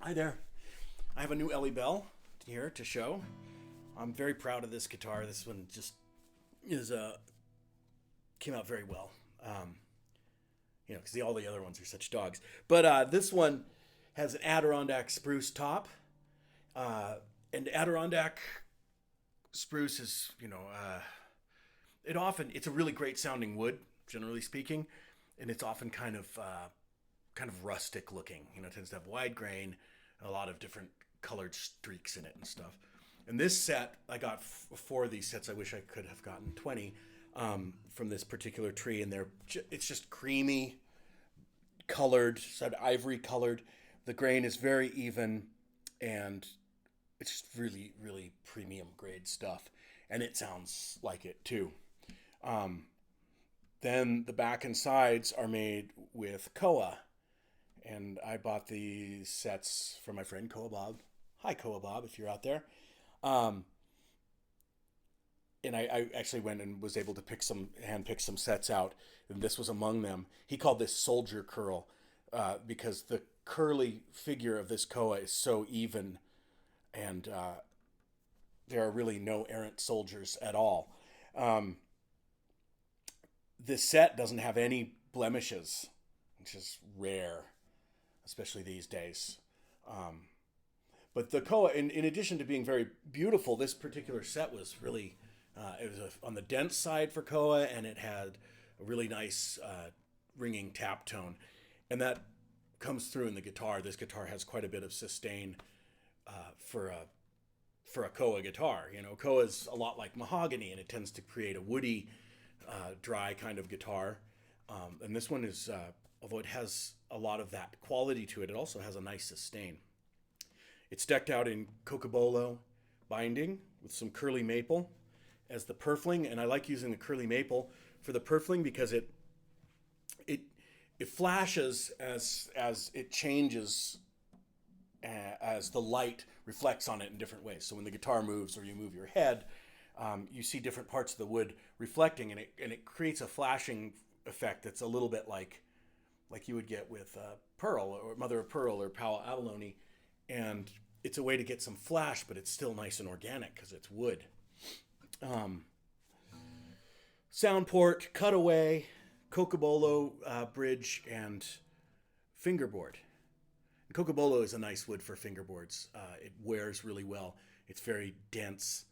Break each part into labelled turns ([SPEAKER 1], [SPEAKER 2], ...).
[SPEAKER 1] Hi there. I have a new EllieBelle here to show. I'm very proud of this guitar. This one just is came out very well. Because all the other ones are such dogs. But this one has an Adirondack spruce top, and Adirondack spruce is it's a really great sounding wood, generally speaking, and it's often kind of rustic looking. It tends to have wide grain, a lot of different colored streaks in it and stuff. And this set, I got four of these sets. I wish I could have gotten 20 from this particular tree, and it's just creamy colored, sort of ivory colored. The grain is very even, and it's just really, really premium grade stuff, and it sounds like it too. Then the back and sides are made with koa, and I bought these sets from my friend Koa Bob. Hi, Koa Bob, if you're out there. And I actually went and was able to hand pick some sets out, and this was among them. He called this soldier curl because the curly figure of this koa is so even, and there are really no errant soldiers at all. This set doesn't have any blemishes, which is rare, especially these days. But the koa, in addition to being very beautiful, this particular set was really, it was on the dense side for koa, and it had a really nice ringing tap tone. And that comes through in the guitar. This guitar has quite a bit of sustain for a koa guitar. Koa is a lot like mahogany, and it tends to create a woody, dry kind of guitar. And this one is, although it has a lot of that quality to it, it also has a nice sustain. It's decked out in cocobolo binding with some curly maple as the purfling, and I like using the curly maple for the purfling because it flashes as it changes, as the light reflects on it in different ways. So when the guitar moves or you move your head, you see different parts of the wood reflecting, and it creates a flashing effect that's a little bit like you would get with pearl or mother of pearl or palo abalone. And it's a way to get some flash, but it's still nice and organic because it's wood. Sound port, cutaway, cocobolo bridge, and fingerboard. And cocobolo is a nice wood for fingerboards. It wears really well. It's very dense,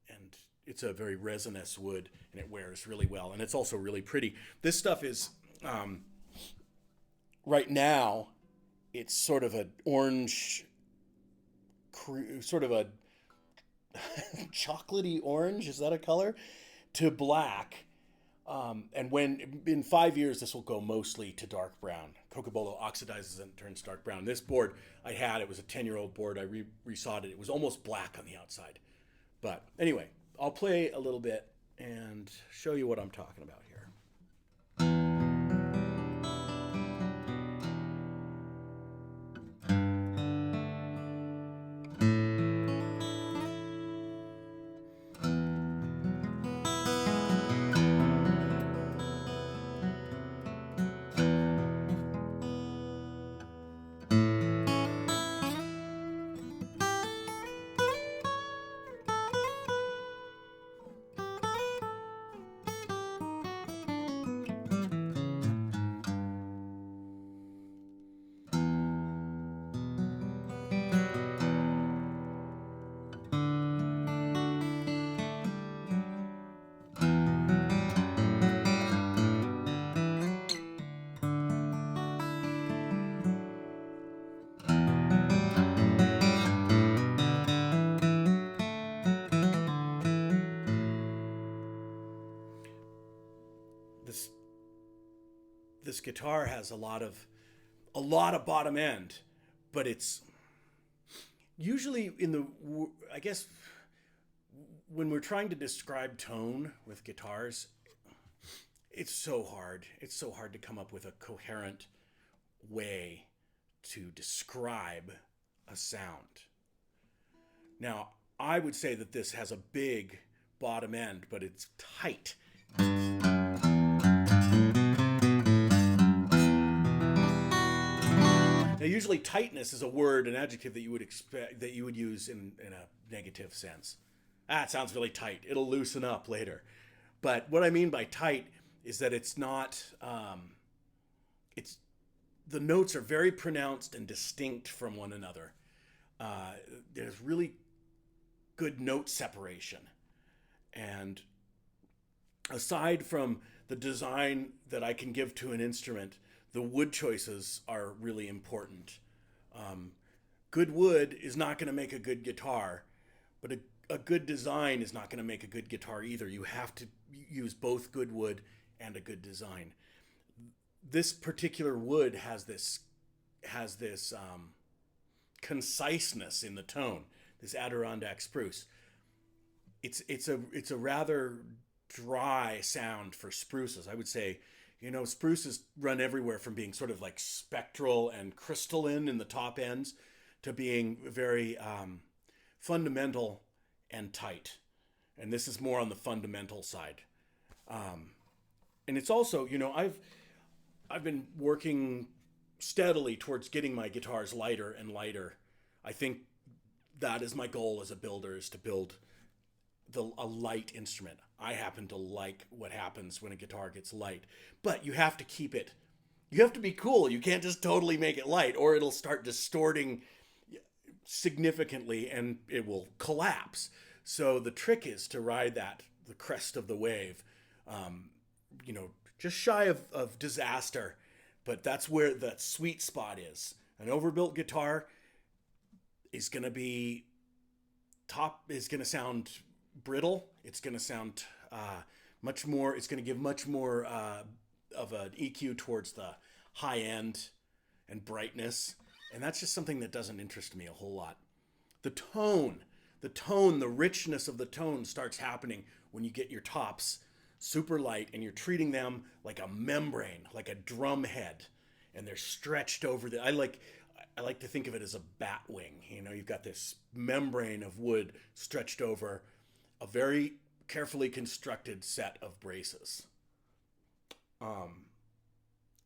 [SPEAKER 1] and it's a very resinous wood, and it wears really well. And it's also really pretty. This stuff is, right now, it's sort of an orange, sort of a chocolatey orange, is that a color? To black. And when in 5 years, this will go mostly to dark brown. Cocobolo oxidizes and turns dark brown. This board it was a 10-year-old board. I resawed it. It was almost black on the outside. But anyway, I'll play a little bit and show you what I'm talking about here. This guitar has a lot of bottom end, but it's usually I guess when we're trying to describe tone with guitars, it's so hard. It's so hard to come up with a coherent way to describe a sound. Now, I would say that this has a big bottom end, but it's tight. Now, usually tightness is a word, an adjective that you would expect, that you would use in a negative sense. Ah, it sounds really tight. It'll loosen up later. But what I mean by tight is that it's not, it's, the notes are very pronounced and distinct from one another. There's really good note separation. And aside from the design that I can give to an instrument, the wood choices are really important. Good wood is not going to make a good guitar, but a good design is not going to make a good guitar either. You have to use both good wood and a good design. This particular wood has this conciseness in the tone. This Adirondack spruce. It's a rather dry sound for spruces. I would say, spruces run everywhere from being sort of like spectral and crystalline in the top ends to being very fundamental and tight. And this is more on the fundamental side. And it's also, I've been working steadily towards getting my guitars lighter and lighter. I think that is my goal as a builder, is to build a light instrument. I happen to like what happens when a guitar gets light, but you have to keep it. You have to be cool. You can't just totally make it light, or it'll start distorting significantly and it will collapse. So the trick is to ride the crest of the wave, just shy of disaster, but that's where the sweet spot is. An overbuilt guitar is going to sound brittle. It's going to sound much more, it's going to give much more of an EQ towards the high end and brightness. And that's just something that doesn't interest me a whole lot. The richness of the tone starts happening when you get your tops super light and you're treating them like a membrane, like a drum head, and they're stretched over I like to think of it as a bat wing. You've got this membrane of wood stretched over a very carefully constructed set of braces.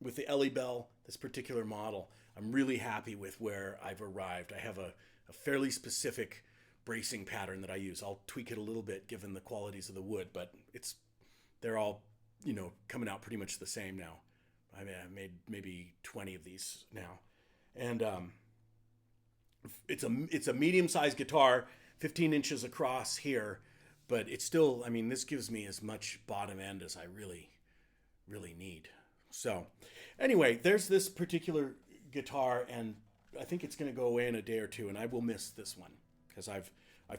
[SPEAKER 1] With the EllieBelle, this particular model, I'm really happy with where I've arrived. I have a fairly specific bracing pattern that I use. I'll tweak it a little bit given the qualities of the wood, but they're all, coming out pretty much the same now. I made maybe 20 of these now. And it's a medium-sized guitar, 15 inches across here, but it's still, this gives me as much bottom end as I really, really need. So anyway, there's this particular guitar, and I think it's going to go away in a day or two, and I will miss this one because I've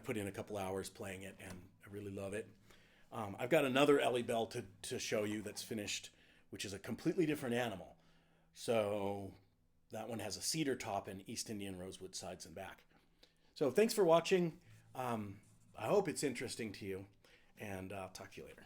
[SPEAKER 1] put in a couple hours playing it, and I really love it. I've got another EllieBelle to show you that's finished, which is a completely different animal. So that one has a cedar top and East Indian rosewood sides and back. So thanks for watching. I hope it's interesting to you, and I'll talk to you later.